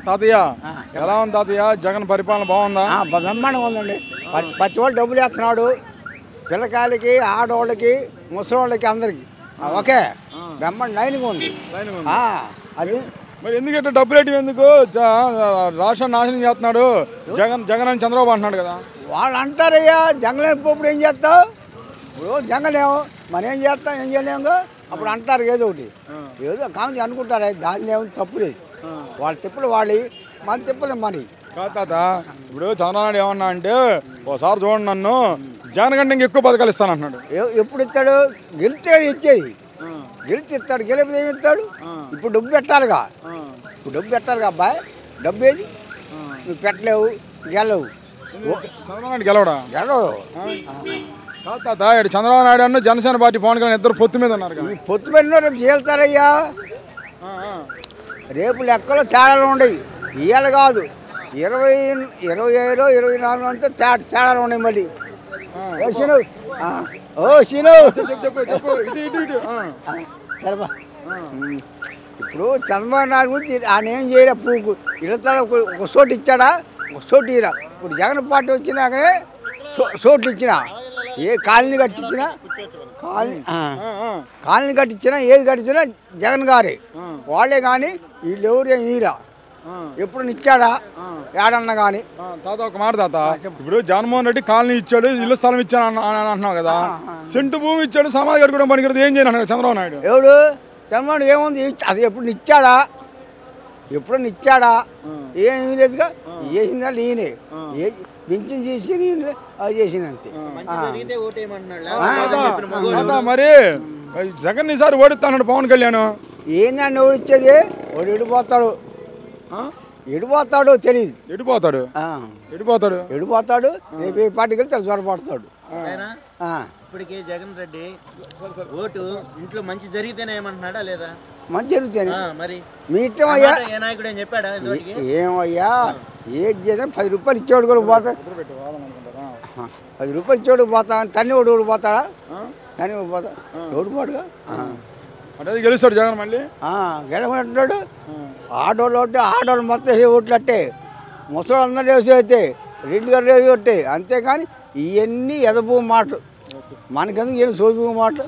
తాతయ్య ఎలా ఉంది తాతయ్య? జగన్ పరిపాలన బాగుందా? బ్రహ్మాండంగా ఉందండి. పచ్చివాళ్ళు డబ్బులు వేస్తున్నాడు పిల్లకాయలకి, ఆడవాళ్ళకి, ముసలివాళ్ళకి, అందరికి ఓకే బ్రహ్మాండ లైన్గా ఉంది. అది మరి ఎందుకంటే డబ్బు రేటు ఎందుకు? రాష్ట్రాన్ని నాశనం చేస్తున్నాడు జగన్. జగన్ అని చంద్రబాబు అంటున్నాడు కదా. వాళ్ళు అంటారయ్యా జంగల్ ఇప్పుడు ఏం చేస్తావు? ఇప్పుడు జంగలేమో మనం ఏం చేస్తాం, ఏం చేయలేము. అప్పుడు అంటారు ఏదో ఒకటి, ఏదో కామెంట్ అనుకుంటారు. దాన్ని ఏమో తప్పు లేదు. వాళ్ళ తిప్పులు వాళ్ళు, మన తిప్పులు మరి కాదు తాత. ఇప్పుడు చంద్రబాబు ఏమన్నా అంటే ఒకసారి చూడండి నన్ను, జగన్ కంటే ఇంకెక్కువ పథకాలు ఇస్తాను అంటున్నాడు. ఎప్పుడు ఇస్తాడు? గెలిస్తే ఇచ్చేది. గెలిచి ఇస్తాడు, గెలిపితే ఏమి ఇస్తాడు? ఇప్పుడు డబ్బు పెట్టాలిగా. ఇప్పుడు డబ్బు పెట్టాలిగా అబ్బాయి. డబ్బు ఏది? నువ్వు పెట్టలేవు, గెలవు. చంద్రబాబు నాయుడు గెలవడా? గెలవు. కాదు తాత, ఇక్కడ చంద్రబాబు నాయుడు అన్న జనసేన పార్టీ పవన్ కళ్యాణ్ ఇద్దరు పొత్తు మీద ఉన్నారు కదా. పొత్తు మీద రేపు చేస్తారయ్యా. రేపు లెక్కలో తేడాలు ఉండవు. ఇవాళ కాదు 25, 24 అంటే తేడాలు ఉన్నాయి. మళ్ళీ ఇప్పుడు చంద్రబాబు నాయుడు గురించి ఆయన ఏం చేయలే. పువ్వు ఇళ్ళ ఒక చోటు ఇచ్చాడా? ఒక చోటు ఇరా. ఇప్పుడు జగన్ పార్టీ వచ్చినాకనే చోట్లు ఇచ్చిన, ఏ కాలనీ కట్టించినా, కాలనీ కట్టించినా, ఏది కట్టించినా జగన్ గారే వాళ్ళే. కానీ వీళ్ళు ఎవరు ఈరా ఎప్పుడు ఇచ్చాడా ఏడన్నా కానీ? తాత ఒక మాట తాత, ఇప్పుడు జగన్మోహన్ రెడ్డి కాలనీ ఇచ్చాడు, ఇల్లు స్థలం ఇచ్చాను అంటున్నావు కదా. సెంటు భూమి ఇచ్చాడు, సమాధి కట్టుకోవడం పనికిరదు, ఏం చేయను చంద్రబాబు నాయుడు. ఎవడు చంద్రబాబు ఏముంది? అసలు ఎప్పుడు ఇచ్చాడా? ఎప్పుడన్నా ఇచ్చాడా? ఏమీ లేదుగా. చేసిందా ఈయనే పింఛన్ చేసి అది చేసిన అంతే. మరి జగన్ ఈసారి ఓడిస్తాడు పవన్ కళ్యాణ్. ఏందండి ఓడిచ్చేది? వాడు ఎడిపోతాడు. ఎడిపోతాడు తెలియదు. ఎడిపోతాడు ఎడిపోతాడు ఎడిపోతాడు. రేపు ఏ పార్టీకి వెళ్తాడు చొరపడతాడు. ఇప్పటికే జగన్ రెడ్డి ఓటు ఇంట్లో మంచి జరిగితేనే ఏమంటున్నాడా లేదా? మంచి జరుగుతాను మరి మీ ఇష్టం అయ్యా. ఏ నాయకుడు అని చెప్పాడా? ఏమయ్యా ఏది చేసినా 10 రూపాయలు ఇచ్చేవాడు కూడా పోతాడు. 10 రూపాయలు ఇచ్చేవాడు పోతా. తన్ని ఓడి పోతాడా? తన్ని పోతా ఓడిపోడుగా. అంటే గెలుస్తాడు జగన్ మళ్ళీ. గెలవమంటున్నాడు. ఆడోళ్ళు అంటే ఆడోళ్ళు మొత్తం ఓట్లు అట్టే, ముసలి అందరూ వేసి అయితే, రెడ్డి గారు వేసి కొట్టే. అంతేకాని ఇవన్నీ ఎదభూ మాటలు. మనకెందుకు ఏం సోదుభూ మాటలు.